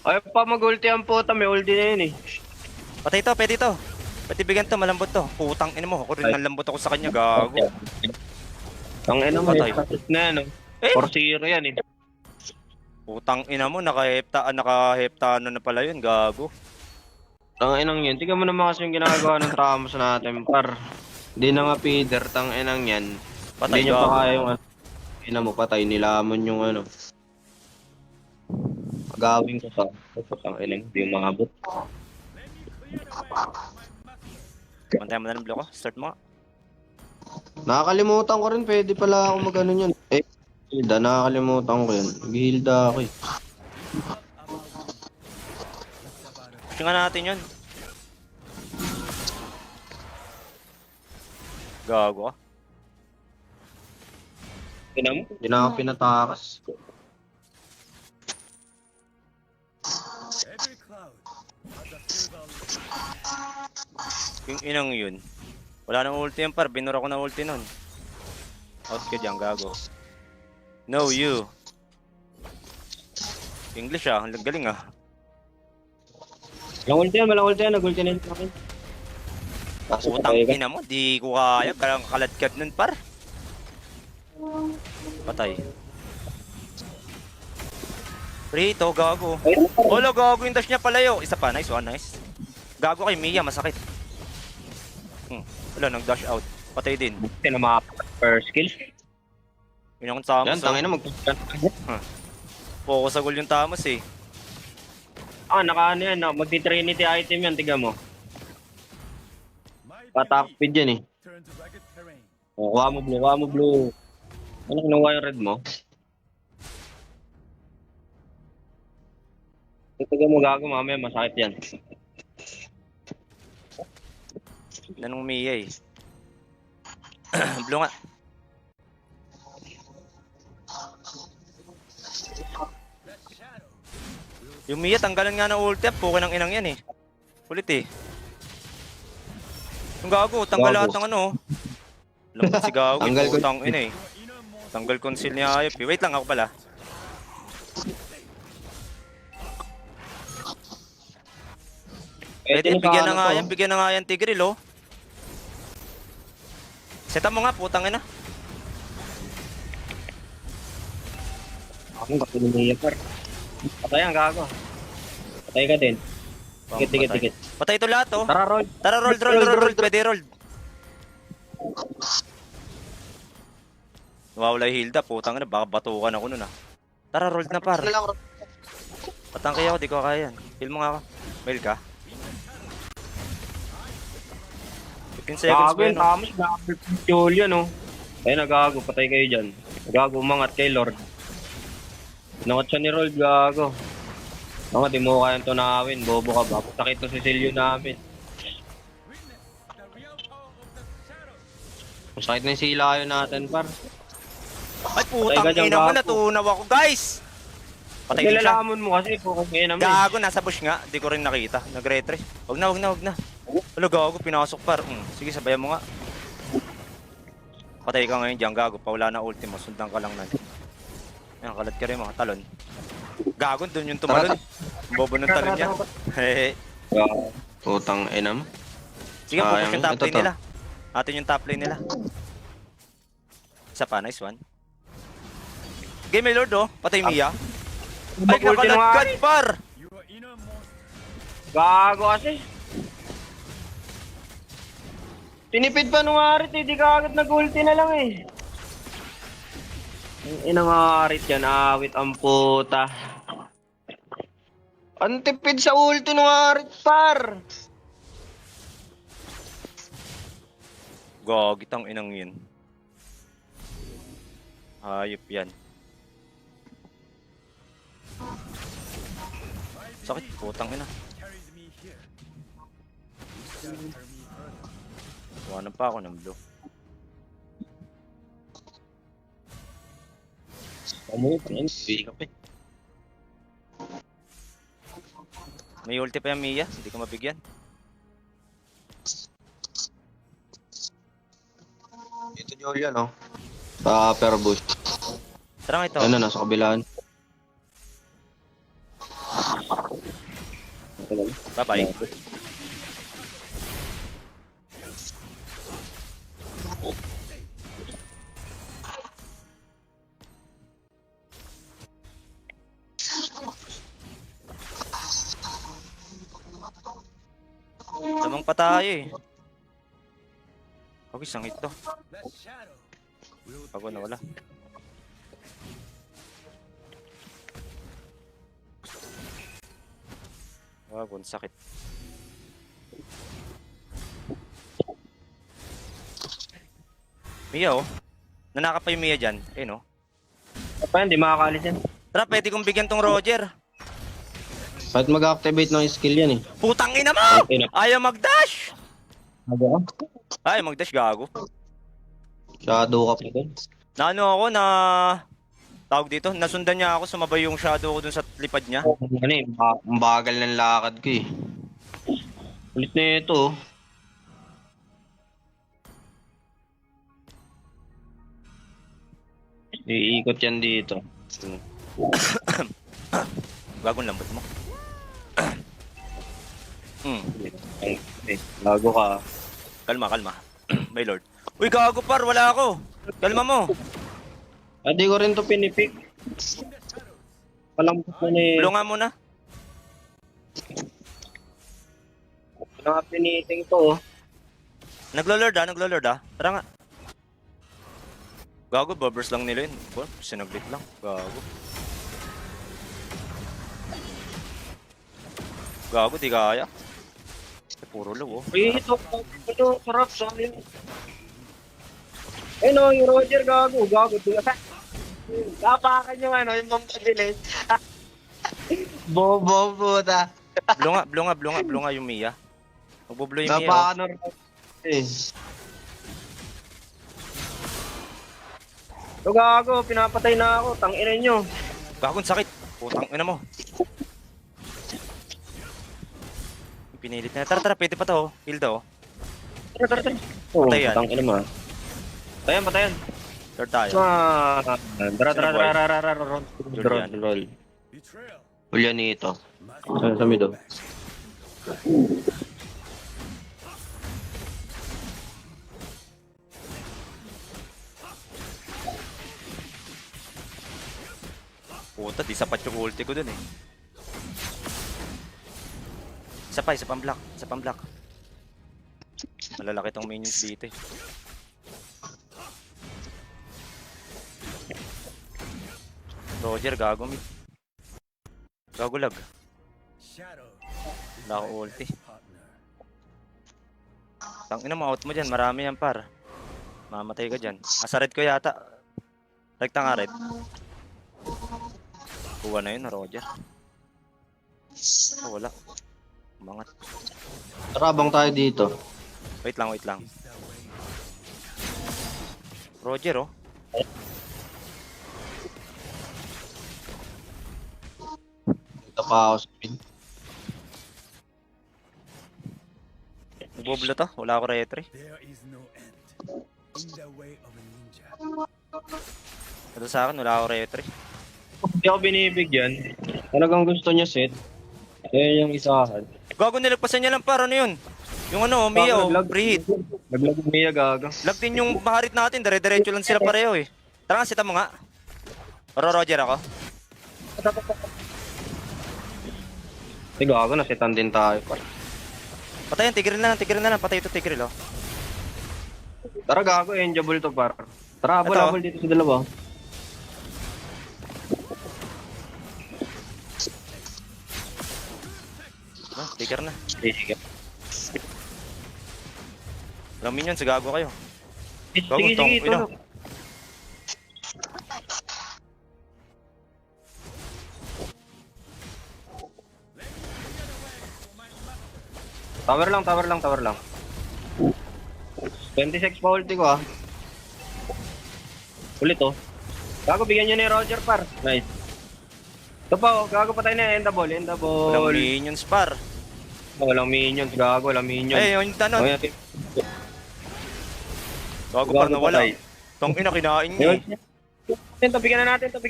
Speaker 5: Ayaw pa mag-ulti ang puta, may ulti na yun eh.
Speaker 1: Patay to, pwede to. Pwede bigyan to, malambot to. Putang ina mo, ako rin nalambot ako sa kanya, gago.
Speaker 5: Ang ina mo,
Speaker 1: Patay.
Speaker 5: status na yan, no?
Speaker 1: Eh?
Speaker 5: 4-0 yan eh.
Speaker 1: Putang ina mo, nakahepta na pala yun, gago.
Speaker 9: Tang inang yan. Tingnan mo naman kasi yung ginagawa ng Ramos natin, par. Hindi na nga feeder, tang inang yan.
Speaker 1: Patay,
Speaker 9: Hindi nyo pa
Speaker 1: gago.
Speaker 9: kaya yung ano. Ina mo, patay. Nilamon yung ano. Agawin ko sa putang inang. Hindi yung mga bot.
Speaker 1: Mantayan mo na ng block ko, start mo nga.
Speaker 9: Nakakalimutan ko rin. Pwede pala ako mag-ano yun. Hilda, nakakalimutan ko yun. Hilda ako eh.
Speaker 1: Push nga natin yun. Gago ka.
Speaker 5: Ina mo?
Speaker 9: Hindi na ako pinatakas.
Speaker 10: Every cloud has a silver lining.
Speaker 1: Yung inang yun. Wala nang ulti yan par, binura ko na ulti nun. Out ka dyan, gago. No, you. English ang galing
Speaker 5: Walang ulti yan. Nag-ulti na yun sa akin. Kaso
Speaker 1: Putang
Speaker 5: patay ka.
Speaker 1: ina mo, di ko kaya. Parang kaladkad nun, par. Patay. Rito, gago. Wala, gago yung dash niya palayo. Isa pa, nice one, nice. Gago kay Mia, masakit. Wala, nag-dash out. Patay din.
Speaker 5: Tinamap first kill.
Speaker 1: Yun yung Tamos.
Speaker 9: Yan, tangin na
Speaker 1: Focus sa goal yung Tamos eh.
Speaker 5: Naka-ano yan. Magti-trinity item yan. Tiga mo. Patak speed yan eh. Kuha mo blue. Ano kinuha yung red mo? Tiga mo gago mamaya. Masakit yan.
Speaker 1: Nanong Mia eh. Blue nga. Yung Mia, tanggalan nga ng ulti. Pukin ng inang yan eh. Kulit eh. Yung gago, tanggal lahat ng ano. Lambot si gago.
Speaker 9: Tanggal ko-
Speaker 1: Putang ina eh. Tanggal conceal niya ayop eh. Wait lang ako pala. Pwede, bigyan na nga yan. Bigyan na nga yan Tigril oh. Seta mo nga, putang ina.
Speaker 5: Ako kasi niliya par. Patay ang gago. Patay ka din. Tikit.
Speaker 1: Patay ito lahat oh.
Speaker 5: Tara roll.
Speaker 1: Tara, roll. Pwede roll. Nawawala yung Hilda, putang ina. Baka batukan ako nun ah. Tara, roll na par. Patangkay ako, di ko kaya yan. Heal mo nga ako. Mail ka. 15 seconds
Speaker 5: Gago
Speaker 1: pa
Speaker 5: yun,
Speaker 1: yun oh.
Speaker 5: Tamos. Gago Julia no. Ayun nagago. Patay kayo dyan. Gago umangat kay Lord. Nangat siya ni Roll, gago. Di mo kayang tunawin. Bobo ka ba? Sakit to si Silio namin.
Speaker 9: Masakit na yung silayo natin, par.
Speaker 1: Ay putang ina mo, natunaw ako guys! Patay din siya.
Speaker 5: Nilalamon mo kasi po kung namin.
Speaker 1: Gago, nasa bush nga. Di ko rin nakita. Nag-retre. Wag na. Wala, gago, pinasok par. Sige, sabayan mo nga. Patay ka ngayon dyan, gago. Pawala na ultimo. Sundan ka lang na. Yan, kalat ka rin mga talon. Gago, dun yung tumalon. Bobo ng talon niya. Hehe.
Speaker 9: Putang ina mo.
Speaker 1: Sige, focus yung top
Speaker 9: ito
Speaker 1: lane
Speaker 9: to.
Speaker 1: nila. Atin yung top lane nila. Isa pa, nice one. Game my lord oh, patay Mia. Ay, nakaladkad par!
Speaker 5: Gago kasi. Tinipid pa nung Arit eh, di ka agad nag-ulti na lang eh. Ang inang Arit yan, awit ang puta. Ang tipid sa ulti nung Arit, par.
Speaker 1: Gagitang inang yun. Hayop yan. Sakit, putang ina. Iwanan pa ako ng blue.
Speaker 9: Pick up eh.
Speaker 1: May ulti pa yung Mia, hindi ko mabigyan.
Speaker 9: Ito Julia, no? Sa upper bush.
Speaker 1: Tara nga ito.
Speaker 9: Ano, nasa kabilaan.
Speaker 1: Bye-bye. Tamang pa tayo eh. Okay, sangit to. Ako na wala. Wag, sakit. Mia oh. Nanaka pa yung Mia dyan. Ayun oh.
Speaker 5: Pa hindi makakaalis yan.
Speaker 1: Tara, pwede kong bigyan tong Roger.
Speaker 9: Kahit mag-activate ng skill yan eh.
Speaker 1: Putang ina mo! Ayaw mag-dash! Ayaw mag-dash, gago.
Speaker 9: Shadow ka pa dun.
Speaker 1: Naano ako na... Tawag dito, nasundan niya ako, sumabay yung shadow ko dun sa lipad niya.
Speaker 9: Ano eh, ang bagal ng lakad ko eh. Ulit na ito oh.
Speaker 5: Iikot yan dito.
Speaker 1: Gagong lambot mo.
Speaker 5: Bago ka.
Speaker 1: Kalma, kalma. My lord. Uy, gago par, wala ako. Kalma mo.
Speaker 5: Di ko rin to pinipik. Palambot mo ni...
Speaker 1: Bulungan mo na.
Speaker 5: Ano nga piniting to, oh.
Speaker 1: Naglo-lord ah. Tara nga. Gago, bubbers lang nila yun. Sinaglit lang. Gago. Gago, di kaya. Puro low, oh.
Speaker 5: Uy, ito. Ito, sarap. Sabi mo. Eh no, yung Roger gago. Gago. Kapakan yung ano, yung mampabilis.
Speaker 9: Bobo puta.
Speaker 1: Blunga yung Mia. Magbublo yung Mia.
Speaker 9: Napakan na rin.
Speaker 5: Ito gago, pinapatay na ako. Tangina nyo.
Speaker 1: Gagong sakit. Putang ina mo. Pinilit na. Tara, pwede pa to, oh. Hilda, oh.
Speaker 5: Tara. Oh,
Speaker 1: Patay yan.
Speaker 5: tangina mo. Patayan.
Speaker 1: Lord tayo.
Speaker 5: Tara.
Speaker 1: Julian.
Speaker 5: Roll.
Speaker 10: Betrayal.
Speaker 9: Julianito.
Speaker 5: Sa middle.
Speaker 1: Puta, di sapat yung ulti ko dun eh. Isa pang block. Malalaki tong minions dito eh. Roger, gago mid. Gago lag. Wala ako ulti. Tangina mo, out mo dyan. Marami yan par. Mamatay ka dyan. Asa red ko yata. Rekta nga red. Kuha na yun na Roger. Oh, wala. Umangat.
Speaker 9: Tarabang tayo dito.
Speaker 1: Wait lang. Roger, oh.
Speaker 9: Dito pa ako sa mid.
Speaker 1: Nabublo to. Wala ako retry.
Speaker 10: There is no end in the way of a ninja.
Speaker 1: Ito sa akin, wala ako retry.
Speaker 5: Hindi ako binibigyan. Talagang gusto niya set. Ayun yung isahan.
Speaker 1: Gago, nilagpasan niya lang para ano yun? Yung ano, Mia, oh, preheat.
Speaker 5: Naglag Mia gaga.
Speaker 1: Lag din yung baharit natin, dire-diretso lang sila pareho eh. Tara nga, sita mo nga. Roger ako.
Speaker 5: Gago, nasetan din tayo.
Speaker 1: Patayin, tigil na lang. Patay ito, tigil, oh.
Speaker 5: Tara gago, enjoyable to par. Tara,
Speaker 1: Ito.
Speaker 5: habol dito sa dalawa.
Speaker 1: Tigil na.
Speaker 5: Sige.
Speaker 1: Walang minions, gago kayo. Gago,
Speaker 5: Sige,
Speaker 1: tong ina.
Speaker 5: tulog. Tower lang. 26 pa ulti ko ah. Ulit oh. Gago, bigyan nyo ni Roger par. Nice. Ito pa oh, gago patay na end the ball.
Speaker 1: Walang minions, par.
Speaker 5: Walang minions, gago, walang minions.
Speaker 1: Eh, yung tanong. Gago, par na wala. Tong ina, kinain niya eh.
Speaker 5: Bigyan na natin to.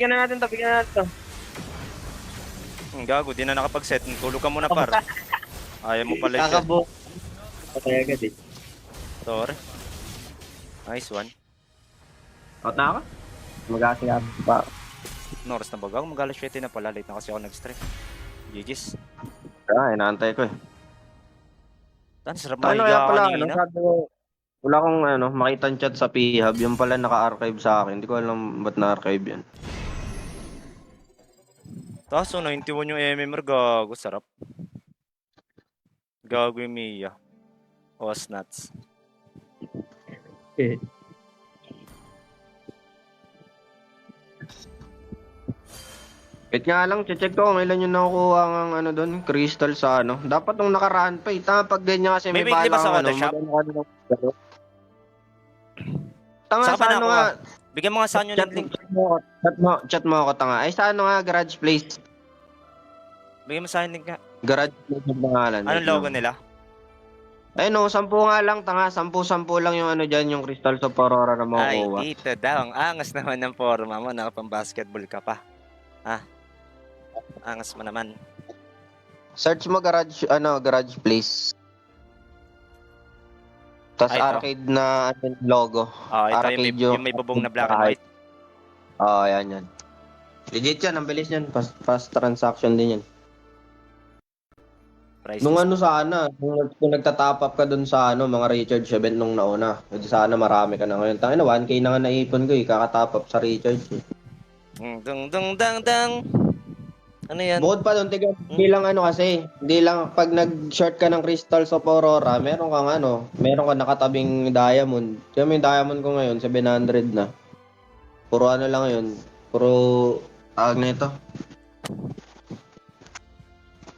Speaker 1: Gago, di na nakapag-set. Tulog ka muna, par. Ayaw mo pala ito.
Speaker 5: Kakabo. Patay agad eh.
Speaker 1: Sorry. Nice one.
Speaker 5: Out na ako? Mag-aasing pa.
Speaker 1: Noras na baga. Mag-alas 7 na pala. Late na kasi ako nag-stream. GG's.
Speaker 5: Inaantay ko eh.
Speaker 1: Tan, sarap
Speaker 5: Ano
Speaker 1: mahiga
Speaker 5: kaya pala,
Speaker 1: kanina.
Speaker 5: wala akong makita chat sa P-Hub. Yung pala naka-archive sa akin. Hindi ko alam ba't na-archive yan.
Speaker 1: Tapos 91 yung MMR. Gago, sarap. Gago yung Mia. Was nuts.
Speaker 5: Wait nga lang, check ko kung ilan yung nakukuha ng doon, crystal sa Dapat nung nakaraan pa eh. Tama pag ganyan kasi
Speaker 1: May
Speaker 5: may
Speaker 1: bigli ba
Speaker 5: balang
Speaker 1: sa Wonder Shop?
Speaker 5: Tanga
Speaker 1: Saka pa
Speaker 5: sa
Speaker 1: nakuha.
Speaker 5: nga.
Speaker 1: Bigyan mo nga sa yung link.
Speaker 5: Chat mo ako tanga. Ay sa garage place.
Speaker 1: Bigyan mo sa akin link nga.
Speaker 5: Garage place ang pangalan.
Speaker 1: Anong logo nila?
Speaker 9: Ay no, 10 nga lang, tanga. 10-10 lang yung ano dyan, yung Crystals of Aurora na
Speaker 1: Ay,
Speaker 9: makukuha.
Speaker 1: dito daw. Ang angas naman ng forma mo. Nakapang-basketball ka pa. Angas mo naman.
Speaker 9: Search mo garage place. Tapos
Speaker 1: Ay, ito.
Speaker 9: arcade na logo.
Speaker 1: Oh, ito
Speaker 9: Arcade
Speaker 1: yung may bubong na black and white.
Speaker 9: Oo, yan. Legit yan, ang bilis yan. Fast transaction din yan.
Speaker 1: Price
Speaker 9: Nung
Speaker 1: list.
Speaker 9: kung nagtatap up ka dun sa mga recharge event nung nauna, hindi sana marami ka na ngayon. Tangina, 1K na nga naipon ko kakatap up sa recharge.
Speaker 1: Dung dung dang dang. Ano yan?
Speaker 9: Bukod pa doon, hindi lang hindi lang pag nag-short ka ng Crystals of Aurora, meron kang nakatabing diamond. Kaya may diamond ko ngayon, 700 na. Puro lang yun. Puro, tawag na ito.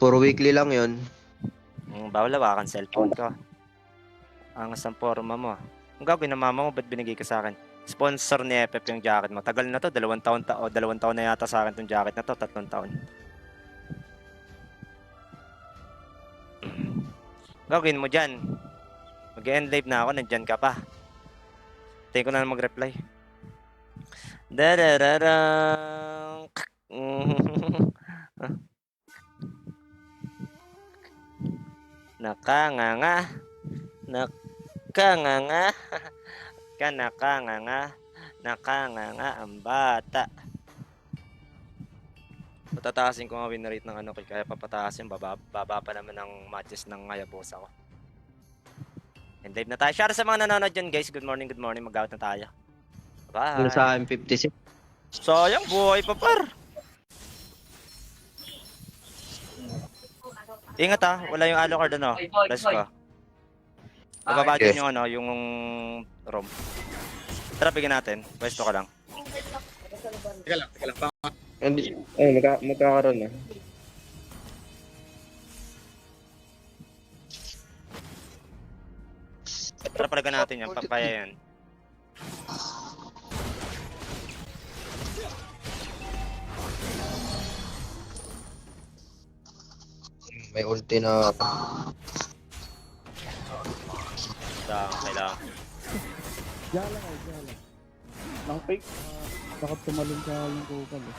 Speaker 9: Puro weekly lang yun.
Speaker 1: Bawal lawakan cellphone ko. Angas ang forma mo. Ang gagawin ng mama mo, ba't binigay ka sa akin? Sponsor ni FF yung jacket mo. Tagal na to, 2 taon na yata sa akin tong jacket na to, 3 taon. Gagawin mo dyan. Mag-end live na ako, nandyan ka pa. Tayo ko na mag-reply. Darararang. Nakanganga. Nakanganga. Nakanganga. Nakanganga ang bata. Patatasin ko nga win rate ng kaya papatasin, baba pa naman ng matches ng Hayabusa ko. And live na tayo. Shout out sa mga nanonood dyan guys. Good morning. Mag-out na tayo. Bye.
Speaker 9: Yung sa akin, 56.
Speaker 1: Sayang, buhay pa par. Ingat wala yung Alucard Bless ko. Bababa din yung yung ROM. Tara, bigyan natin. Pwesto ka lang.
Speaker 8: Teka lang.
Speaker 9: Magkakaroon na.
Speaker 1: Tara, palagan natin yan. Papaya yan.
Speaker 9: May ulti na.
Speaker 1: Kailangan.
Speaker 6: Diyan lang. Nang fake, bakit tumalon ka yung kupal eh.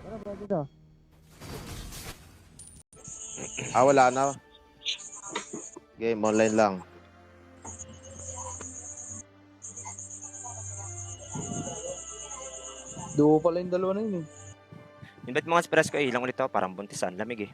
Speaker 6: Tara, bro, dito.
Speaker 8: Wala na. Game, online lang.
Speaker 2: Duo pala yung dalawa na yun eh.
Speaker 1: Invite mga express ko ilang ulit ako, parang buntisan. Lamig eh.